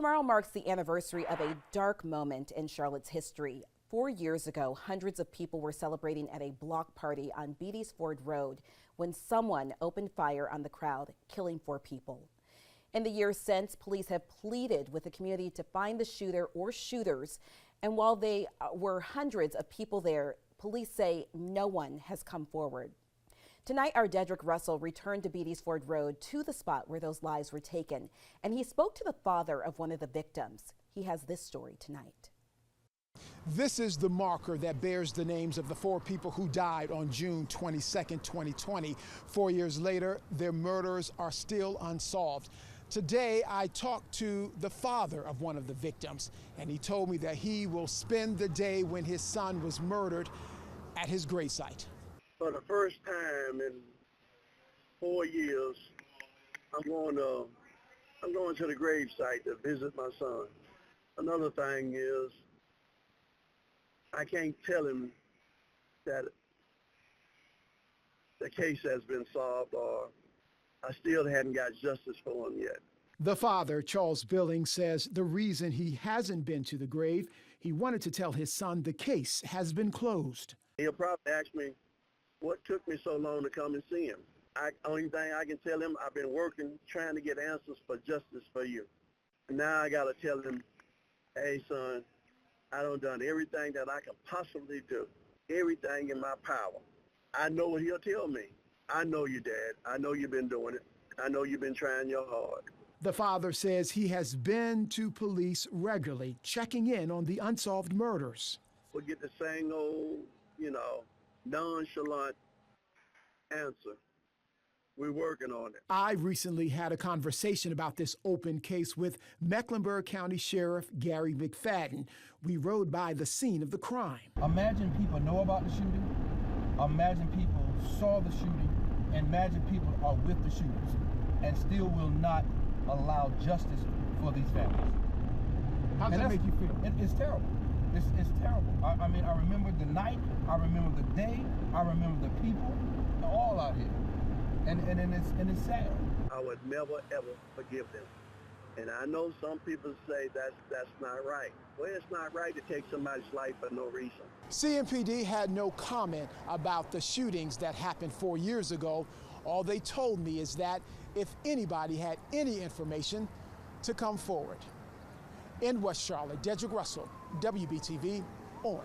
Tomorrow marks the anniversary of a dark moment in Charlotte's history. 4 years ago, hundreds of people were celebrating at a block party on Beatties Ford Road when someone opened fire on the crowd, killing 4 people. In the years since, police have pleaded with the community to find the shooter or shooters. And while there were hundreds of people there, police say no one has come forward. Tonight, our Dedrick Russell returned to Beatties Ford Road to the spot where those lives were taken, and he spoke to the father of one of the victims. He has this story tonight. This is the marker that bears the names of the 4 people who died on June 22nd, 2020. 4 years later, their murders are still unsolved. Today, I talked to the father of one of the victims, and he told me that he will spend the day when his son was murdered at his gravesite. For the first time in 4 years, I'm going to the gravesite to visit my son. Another thing is, I can't tell him that the case has been solved, or I still hadn't got justice for him yet. The father, Charles Billings, says the reason he hasn't been to the grave, he wanted to tell his son the case has been closed. He'll probably ask me, what took me so long to come and see him? Only thing I can tell him, I've been working, trying to get answers for justice for you. And now I got to tell him, hey, son, I done everything that I can possibly do, everything in my power. I know what he'll tell me. I know you, Dad. I know you've been doing it. I know you've been trying your hard. The father says he has been to police regularly, checking in on the unsolved murders. We'll get the same old, nonchalant answer. We're working on it. I recently had a conversation about this open case with Mecklenburg County Sheriff Gary McFadden. We rode by the scene of the crime. Imagine people know about the shooting. Imagine people saw the shooting. Imagine people are with the shooters and still will not allow justice for these families. How does that make you feel? It's terrible. It's terrible. I mean, I remember the night, I remember the day, I remember the people, all out here. And it's sad. I would never, ever forgive them. And I know some people say that's not right. Well, it's not right to take somebody's life for no reason. CMPD had no comment about the shootings that happened 4 years ago. All they told me is that if anybody had any information, to come forward. In West Charlotte, Dedrick Russell, WBTV on.